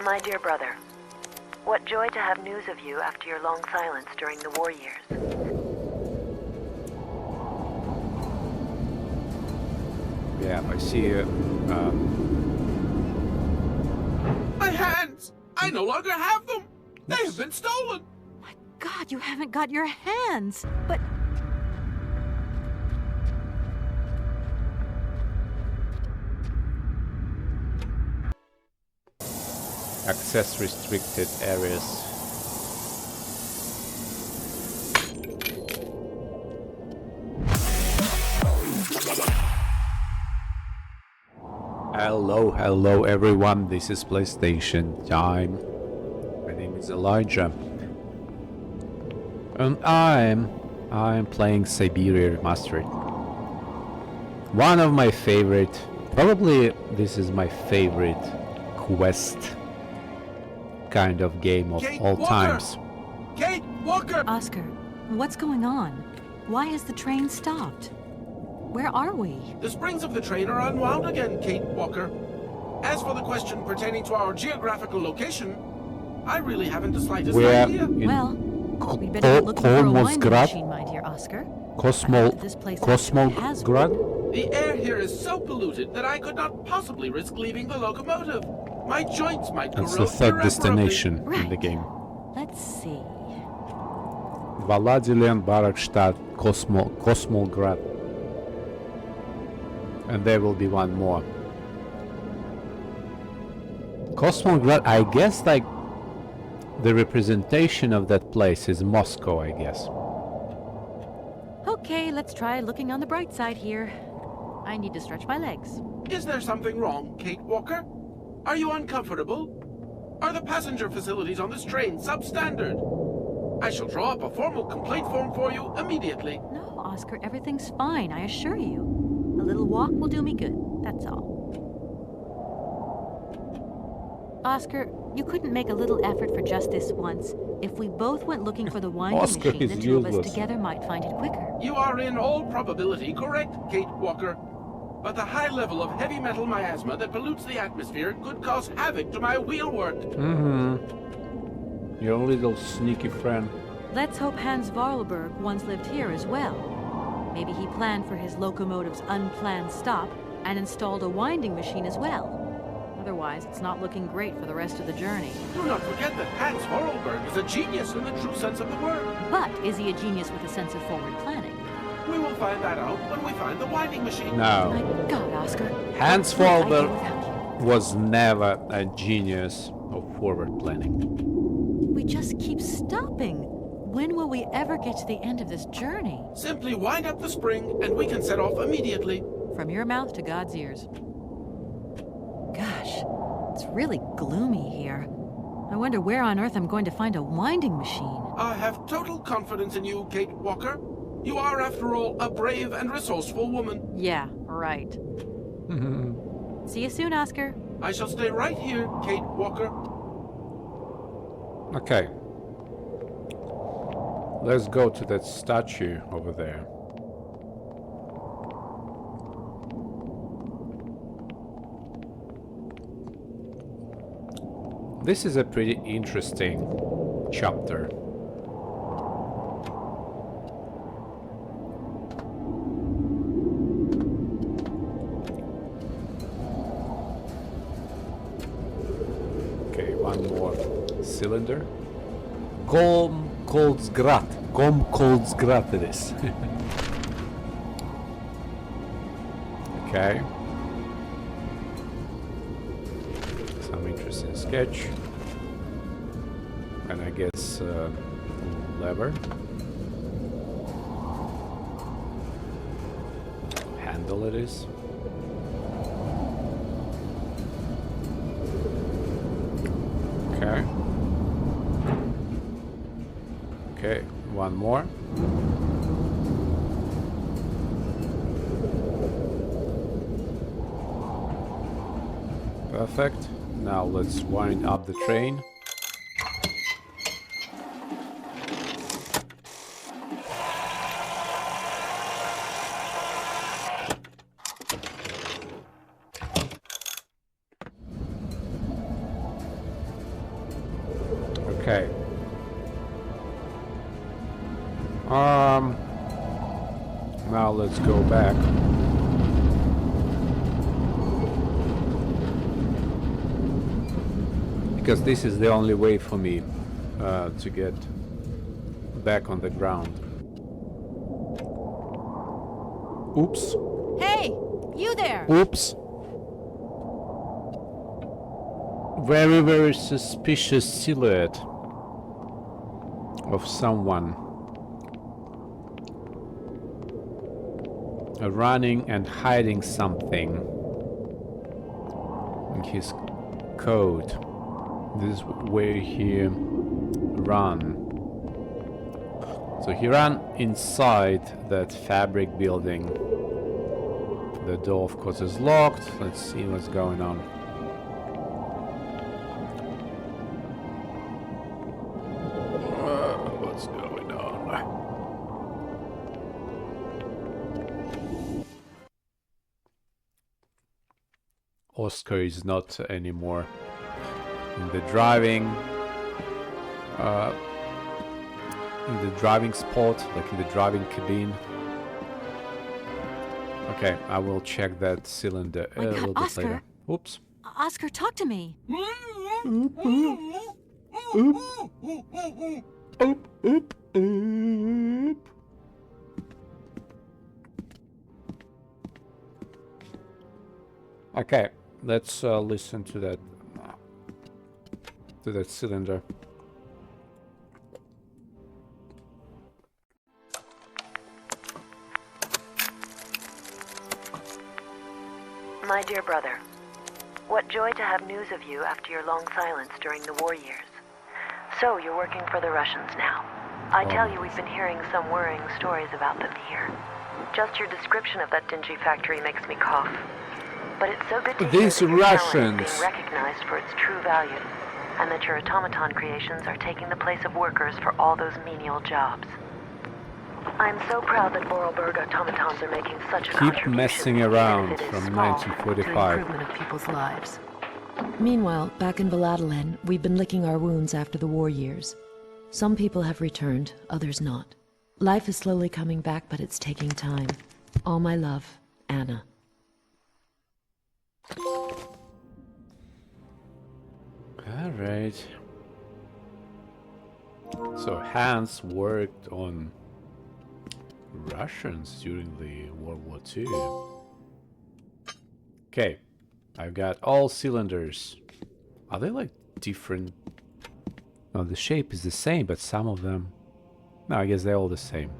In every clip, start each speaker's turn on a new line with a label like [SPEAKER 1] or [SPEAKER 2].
[SPEAKER 1] My dear brother, what joy to have news of you after your long silence during the war years.
[SPEAKER 2] Yeah, I see you.
[SPEAKER 3] My hands! I no longer have them! They have been stolen!
[SPEAKER 4] My God, you haven't got your hands! But...
[SPEAKER 2] Access restricted areas. Hello everyone, this is PlayStation time. My name is Elijah. And I'm playing Syberia Remastered. One of my favorite, probably this is my favorite quest kind of game of
[SPEAKER 3] Kate
[SPEAKER 2] all
[SPEAKER 3] Walker!
[SPEAKER 2] times.
[SPEAKER 3] Kate Walker!
[SPEAKER 4] Oscar, what's going on? Why has the train stopped? Where are we?
[SPEAKER 3] The springs of the train are unwound again, Kate Walker. As for the question pertaining to our geographical location, I really haven't the slightest idea.
[SPEAKER 4] Well, we'd better be looking for a winding
[SPEAKER 2] Komkolzgrad?
[SPEAKER 4] machine, my dear Oscar. This place has
[SPEAKER 2] Komkolzgrad?
[SPEAKER 3] The air here is so polluted that I could not possibly risk leaving the locomotive. My joints might
[SPEAKER 2] That's
[SPEAKER 3] corrode
[SPEAKER 2] the third
[SPEAKER 3] irreparably.
[SPEAKER 2] destination in the
[SPEAKER 4] Right.
[SPEAKER 2] game.
[SPEAKER 4] Let's see.
[SPEAKER 2] Valadilen, Barakstadt, Komkolzgrad. And there will be one more. Komkolzgrad, I guess, like, the representation of that place is Moscow, I guess.
[SPEAKER 4] Okay, let's try looking on the bright side here. I need to stretch my legs.
[SPEAKER 3] Is there something wrong, Kate Walker? Are you uncomfortable? Are the passenger facilities on this train substandard? I shall draw up a formal complaint form for you immediately.
[SPEAKER 4] No, Oscar, everything's fine, I assure you. A little walk will do me good, that's all. Oscar, you couldn't make a little effort for just this once. If we both went looking for the winding
[SPEAKER 2] Oscar
[SPEAKER 4] machine, the
[SPEAKER 2] is
[SPEAKER 4] two of us
[SPEAKER 2] useless.
[SPEAKER 4] together might find it quicker.
[SPEAKER 3] You are in all probability correct, Kate Walker. But the high level of heavy metal miasma that pollutes the atmosphere could cause havoc to my wheelwork.
[SPEAKER 2] Your little sneaky friend.
[SPEAKER 4] Let's hope Hans Vorarlberg once lived here as well. Maybe he planned for his locomotive's unplanned stop and installed a winding machine as well. Otherwise, it's not looking great for the rest of the journey.
[SPEAKER 3] Do not forget that Hans Vorarlberg is a genius in the true sense of the word.
[SPEAKER 4] But is he a genius with a sense of forward planning?
[SPEAKER 3] We will find that out when we find the winding machine.
[SPEAKER 2] No.
[SPEAKER 4] My God, Oscar.
[SPEAKER 2] Hans
[SPEAKER 4] What would I do
[SPEAKER 2] Vorarlberg
[SPEAKER 4] without you?
[SPEAKER 2] was never a genius of forward planning.
[SPEAKER 4] We just keep stopping. When will we ever get to the end of this journey?
[SPEAKER 3] Simply wind up the spring and we can set off immediately.
[SPEAKER 4] From your mouth to God's ears. Gosh, it's really gloomy here. I wonder where on earth I'm going to find a winding machine.
[SPEAKER 3] I have total confidence in you, Kate Walker. You are, after all, a brave and resourceful woman.
[SPEAKER 4] Yeah, right. See you soon, Oscar.
[SPEAKER 3] I shall stay right here, Kate Walker.
[SPEAKER 2] Okay. Let's go to that statue over there. This is a pretty interesting chapter. Okay, one more cylinder. Komkolzgrad it is. Okay. Some interesting sketch. And I guess lever. Handle it is. Okay. Okay, one more. Perfect. Now let's wind up the train. Okay. Now let's go back. Because this is the only way for me to get back on the ground. Oops.
[SPEAKER 4] Hey, you there!
[SPEAKER 2] Oops. Very, very suspicious silhouette of someone running and hiding something in his coat. This is where he ran. So he ran inside that fabric building. The door, of course, is locked. Let's see what's going on. What's going on? Oscar is not anymore in the driving spot, like in the driving cabin. Okay, I will check that cylinder a little bit later. Oops.
[SPEAKER 4] Oscar, talk to me.
[SPEAKER 2] Okay, let's listen to that cylinder.
[SPEAKER 1] My dear brother, what joy to have news of you after your long silence during the war years. So, you're working for the Russians now. I tell you, we've been hearing some worrying stories about them here. Just your description of that dingy factory makes me cough. But it's so good to hear
[SPEAKER 2] These
[SPEAKER 1] that your talent
[SPEAKER 2] Russians
[SPEAKER 1] is being recognized for its true value, and that your automaton creations are taking the place of workers for all those menial jobs. I'm so proud that Vorarlberg automatons are making such a contribution.
[SPEAKER 2] keep messing
[SPEAKER 1] even
[SPEAKER 2] around
[SPEAKER 1] if it is
[SPEAKER 2] from
[SPEAKER 1] small,
[SPEAKER 2] 1945.
[SPEAKER 1] to improvement of people's lives.
[SPEAKER 5] Meanwhile, back in Valladolid, we've been licking our wounds after the war years. Some people have returned, others not. Life is slowly coming back, but it's taking time. All my love, Anna.
[SPEAKER 2] Alright. So Hans worked on Russians during the World War II. Okay, I've got all cylinders. Are they like different? No, the shape is the same, but some of them... No, I guess they're all the same.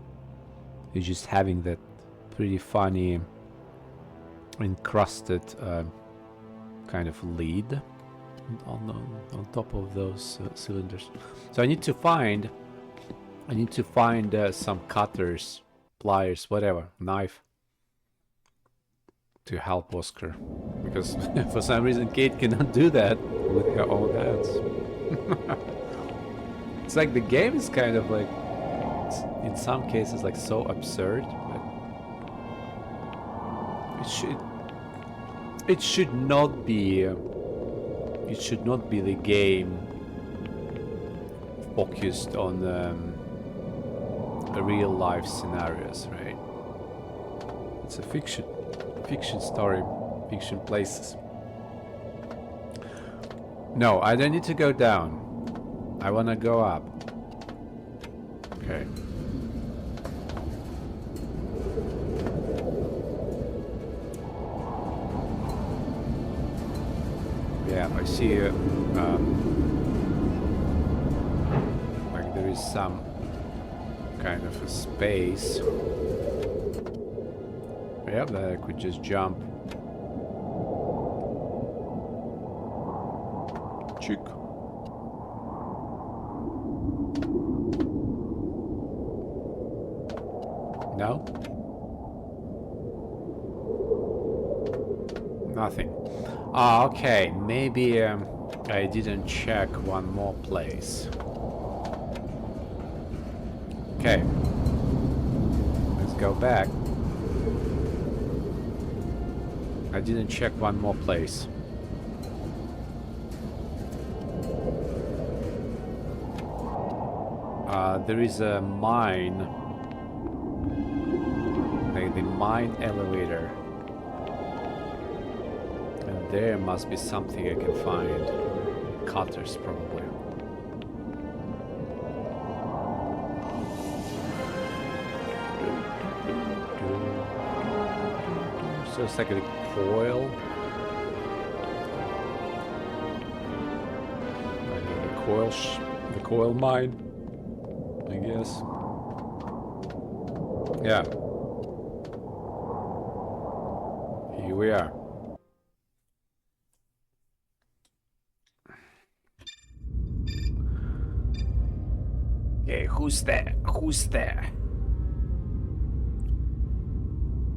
[SPEAKER 2] They're just having that pretty funny encrusted kind of lid on top of those cylinders. So I need to find some cutters, pliers, whatever, knife to help Oscar, because for some reason Kate cannot do that with her own hands. It's like the game is kind of like, in some cases, like so absurd, but it should not be the game focused on real life scenarios, right? It's a fiction story, fiction places. No, I don't need to go down. I wanna go up. Okay. Yeah, I see like there is some kind of a space. Yeah, that I could just jump. Chick. No? Nothing. Ah, okay. Maybe I didn't check one more place. Okay. Let's go back. I didn't check one more place. There is a mine. Like the mine elevator. And there must be something I can find. Cutters, probably. So it's like a coil. The coil mine, I guess. Yeah. Here we are. Okay, who's there? Who's there?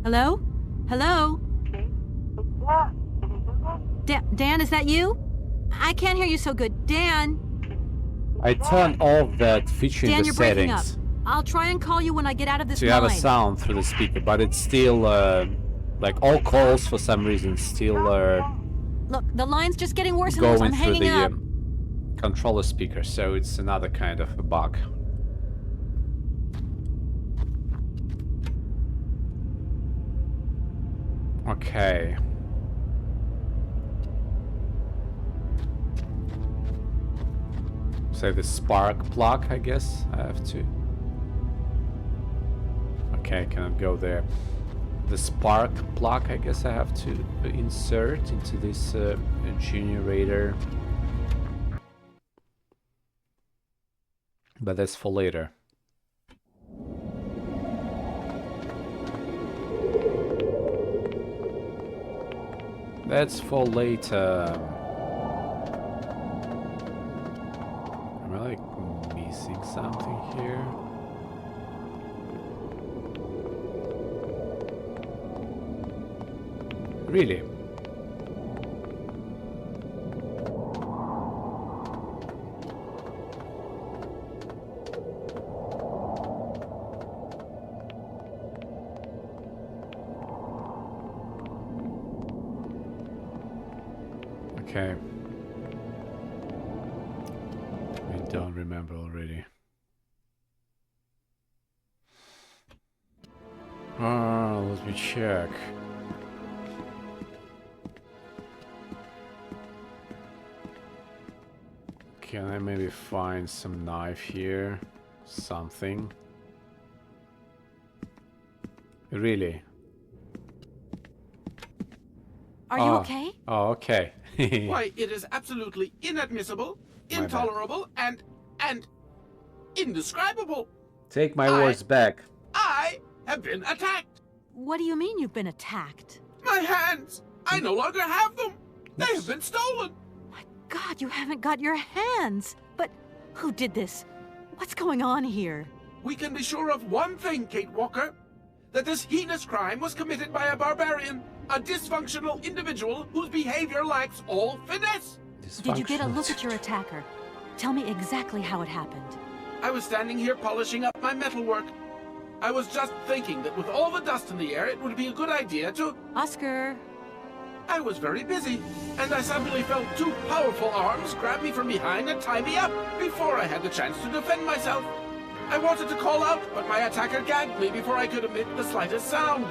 [SPEAKER 4] Hello? Hello? Dan, is that you? I can't hear you so good. Dan?
[SPEAKER 2] I turned off that feature in
[SPEAKER 4] Dan,
[SPEAKER 2] the
[SPEAKER 4] you're breaking up.
[SPEAKER 2] settings.
[SPEAKER 4] I'll try and call you when I get out of this
[SPEAKER 2] So you have a
[SPEAKER 4] line.
[SPEAKER 2] sound through the speaker, but it's still, like all calls for some reason still
[SPEAKER 4] Look, the line's just getting worse and worse.
[SPEAKER 2] going
[SPEAKER 4] I'm
[SPEAKER 2] through
[SPEAKER 4] hanging
[SPEAKER 2] the
[SPEAKER 4] up.
[SPEAKER 2] controller speaker, so it's another kind of a bug. Okay. So the spark plug, I guess I have to. Okay, I cannot go there. The spark plug, I guess I have to insert into this generator. But that's for later. That's for later. Am I like missing something here? Really? Okay. I don't remember already. Let me check. Can I maybe find some knife here? Something? Really?
[SPEAKER 4] Are you okay?
[SPEAKER 2] Oh, okay.
[SPEAKER 3] Why, it is absolutely inadmissible,
[SPEAKER 2] bad.
[SPEAKER 3] intolerable, and indescribable.
[SPEAKER 2] Take my words back.
[SPEAKER 3] I have been attacked.
[SPEAKER 4] What do you mean you've been attacked?
[SPEAKER 3] My hands! I no longer have them! They have been stolen!
[SPEAKER 4] My God, you haven't got your hands! But who did this? What's going on here?
[SPEAKER 3] We can be sure of one thing, Kate Walker. That this heinous crime was committed by a barbarian. A dysfunctional individual whose behavior lacks all finesse.
[SPEAKER 4] Did you get a look at your attacker? Tell me exactly how it happened.
[SPEAKER 3] I was standing here polishing up my metalwork. I was just thinking that with all the dust in the air, it would be a good idea to...
[SPEAKER 4] Oscar.
[SPEAKER 3] I was very busy, and I suddenly felt two powerful arms grab me from behind and tie me up before I had the chance to defend myself. I wanted to call out, but my attacker gagged me before I could emit the slightest sound.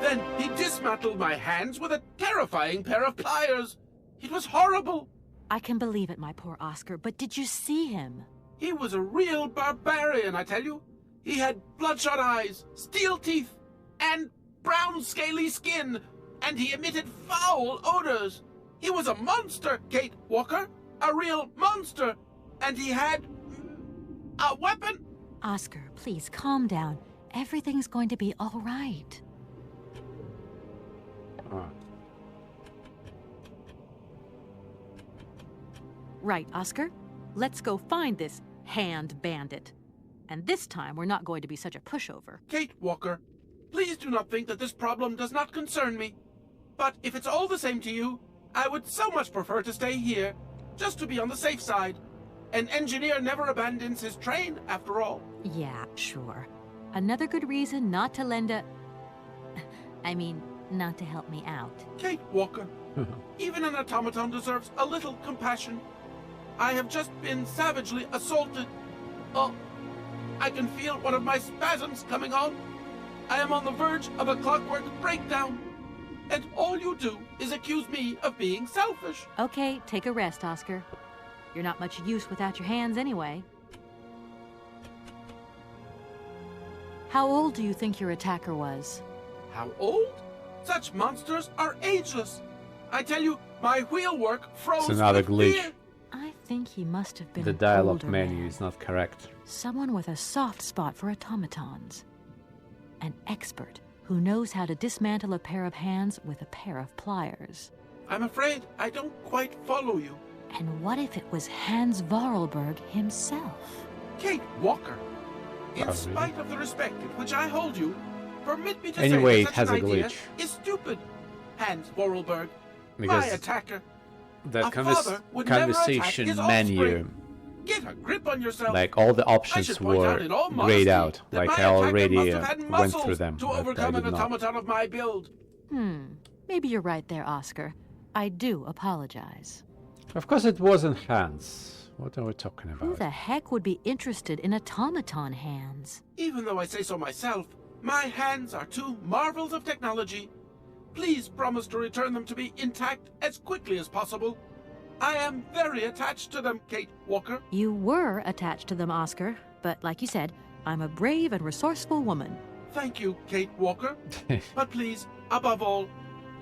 [SPEAKER 3] Then he dismantled my hands with a terrifying pair of pliers. It was horrible.
[SPEAKER 4] I can believe it, my poor Oscar, but did you see him?
[SPEAKER 3] He was a real barbarian, I tell you. He had bloodshot eyes, steel teeth, and brown scaly skin, and he emitted foul odors. He was a monster, Kate Walker, a real monster, and he had a weapon.
[SPEAKER 4] Oscar, please calm down. Everything's going to be all right. Right, Oscar. Let's go find this hand bandit. And this time, we're not going to be such a pushover.
[SPEAKER 3] Kate Walker, please do not think that this problem does not concern me. But if it's all the same to you, I would so much prefer to stay here, just to be on the safe side. An engineer never abandons his train, after all.
[SPEAKER 4] Yeah, sure. Another good reason not to lend a... I mean, not to help me out.
[SPEAKER 3] Kate Walker, even an automaton deserves a little compassion. I have just been savagely assaulted. I can feel one of my spasms coming on. I am on the verge of a clockwork breakdown. And all you do is accuse me of being selfish.
[SPEAKER 4] Okay, take a rest, Oscar. You're not much use without your hands anyway. How old do you think your attacker was?
[SPEAKER 3] How old? Such monsters are ageless. I tell you, my wheelwork froze
[SPEAKER 2] It's another
[SPEAKER 3] with
[SPEAKER 2] glitch.
[SPEAKER 3] fear.
[SPEAKER 4] I think he must have been
[SPEAKER 2] The
[SPEAKER 4] an
[SPEAKER 2] dialogue
[SPEAKER 4] older
[SPEAKER 2] menu
[SPEAKER 4] man.
[SPEAKER 2] is not correct.
[SPEAKER 4] Someone with a soft spot for automatons. An expert who knows how to dismantle a pair of hands with a pair of pliers.
[SPEAKER 3] I'm afraid I don't quite follow you.
[SPEAKER 4] And what if it was Hans Vorarlberg himself?
[SPEAKER 3] Kate Walker, in
[SPEAKER 2] really?
[SPEAKER 3] spite of the respect in which I hold you, permit me to
[SPEAKER 2] Anyway,
[SPEAKER 3] say
[SPEAKER 2] it
[SPEAKER 3] that
[SPEAKER 2] has
[SPEAKER 3] such
[SPEAKER 2] a
[SPEAKER 3] an idea
[SPEAKER 2] glitch.
[SPEAKER 3] is stupid. Hans Vorarlberg, my
[SPEAKER 2] Because
[SPEAKER 3] attacker.
[SPEAKER 2] the
[SPEAKER 3] A father would never attack
[SPEAKER 2] conversation
[SPEAKER 3] his
[SPEAKER 2] menu,
[SPEAKER 3] offspring. Get a grip on yourself.
[SPEAKER 2] like all the
[SPEAKER 3] I
[SPEAKER 2] options
[SPEAKER 3] should point
[SPEAKER 2] were
[SPEAKER 3] out in all
[SPEAKER 2] grayed
[SPEAKER 3] modesty
[SPEAKER 2] out.
[SPEAKER 3] that
[SPEAKER 2] Like
[SPEAKER 3] my
[SPEAKER 2] I
[SPEAKER 3] attacker
[SPEAKER 2] already
[SPEAKER 3] must have had
[SPEAKER 2] went
[SPEAKER 3] muscles
[SPEAKER 2] through them,
[SPEAKER 3] to
[SPEAKER 2] but I
[SPEAKER 3] overcome an
[SPEAKER 2] did not.
[SPEAKER 3] automaton of my build.
[SPEAKER 4] Maybe you're right there, Oscar. I do apologize.
[SPEAKER 2] Of course it wasn't Hans. What are we talking
[SPEAKER 4] Who
[SPEAKER 2] about?
[SPEAKER 4] the heck would be interested in automaton hands?
[SPEAKER 3] Even though I say so myself, my hands are two marvels of technology. Please promise to return them to me intact as quickly as possible. I am very attached to them, Kate Walker.
[SPEAKER 4] You were attached to them, Oscar, but like you said, I'm a brave and resourceful woman.
[SPEAKER 3] Thank you, Kate Walker. But please, above all,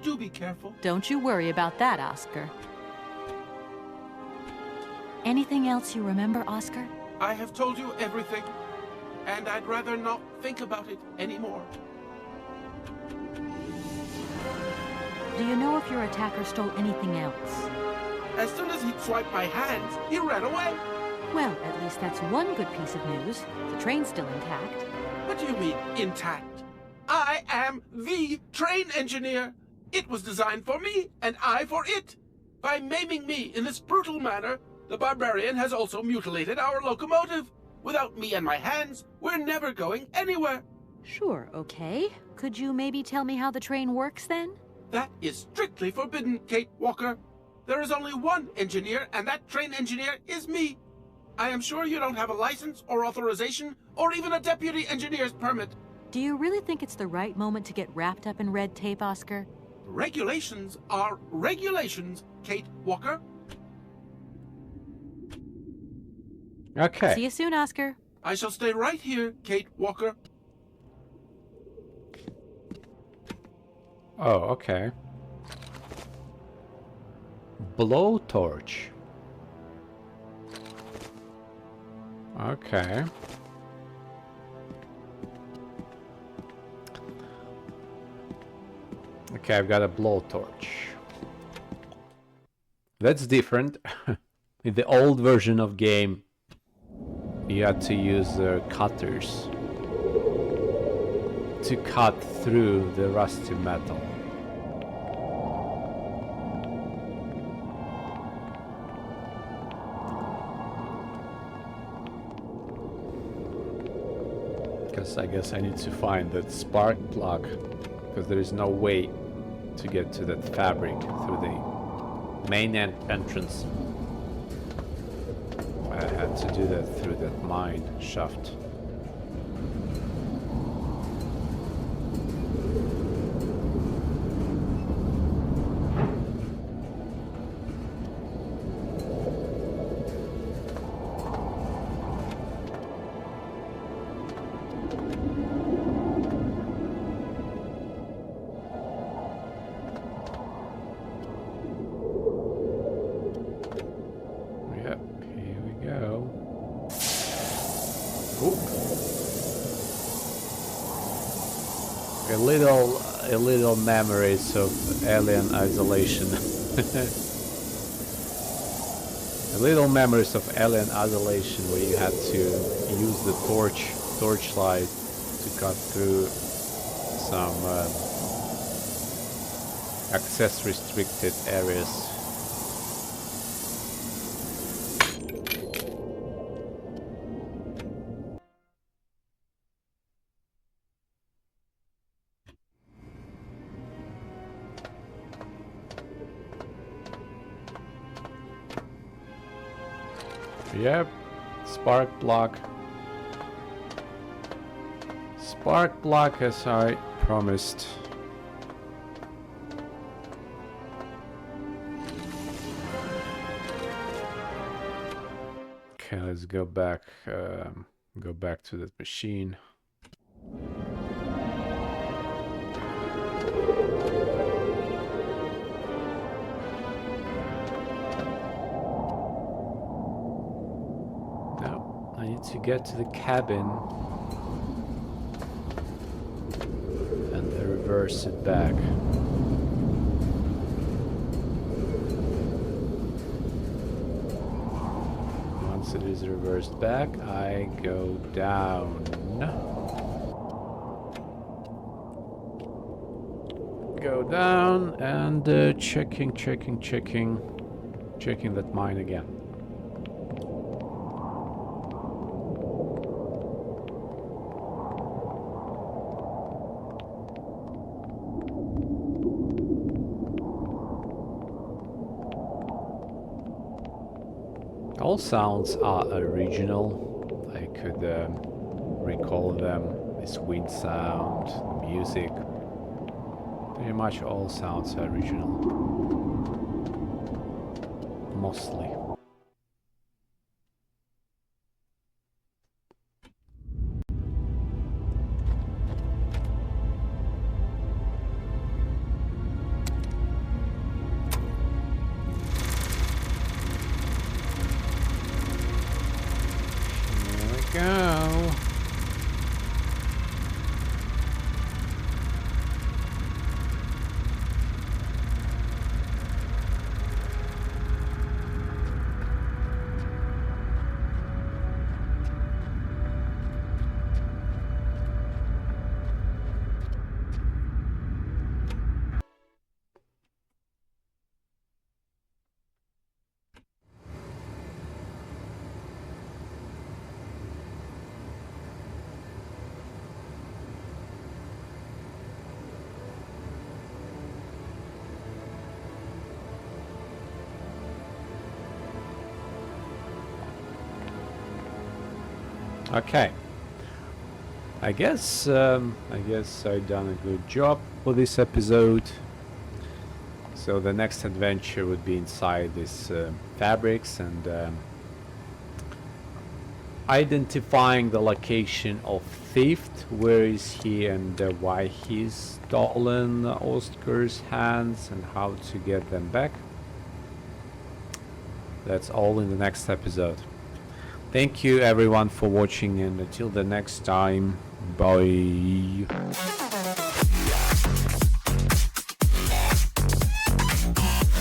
[SPEAKER 3] do be careful.
[SPEAKER 4] Don't you worry about that, Oscar. Anything else you remember, Oscar?
[SPEAKER 3] I have told you everything, and I'd rather not think about it anymore.
[SPEAKER 4] Do you know if your attacker stole anything else?
[SPEAKER 3] As soon as he'd swiped my hands, he ran away.
[SPEAKER 4] Well, at least that's one good piece of news. The train's still intact.
[SPEAKER 3] What do you mean, intact? I am the train engineer. It was designed for me, and I for it. By maiming me in this brutal manner, the barbarian has also mutilated our locomotive. Without me and my hands, we're never going anywhere.
[SPEAKER 4] Sure, okay. Could you maybe tell me how the train works then?
[SPEAKER 3] That is strictly forbidden, Kate Walker. There is only one engineer, and that train engineer is me. I am sure you don't have a license or authorization or even a deputy engineer's permit.
[SPEAKER 4] Do you really think it's the right moment to get wrapped up in red tape, Oscar?
[SPEAKER 3] Regulations are regulations, Kate Walker.
[SPEAKER 2] Okay.
[SPEAKER 4] See you soon, Oscar.
[SPEAKER 3] I shall stay right here, Kate Walker.
[SPEAKER 2] Oh, okay. Blowtorch. Okay. Okay, I've got a blowtorch. That's different. In the old version of game, you had to use cutters to cut through the rusty metal. Because I guess I need to find that spark plug, because there is no way to get to that fabric through the main entrance. I had to do that through that mine shaft. Yep, here we go. A little memories of Alien Isolation. A little memories of Alien Isolation, where you had to use the torchlight to cut through some access restricted areas. Yep, spark plug. spark plug as I promised. Okay, let's go back to that machine. Now I need to get to the cabin and then reverse it back. Once it is reversed back, I go down. Go down and checking that mine again. All sounds are original. I could recall them. This wind sound, the music. Pretty much all sounds are original. Mostly. Go. Okay. I guess I done a good job for this episode. So the next adventure would be inside these fabrics and identifying the location of thief. Where is he and why he's stolen Oscar's hands and how to get them back. That's all in the next episode. Thank you everyone for watching, and until the next time, bye.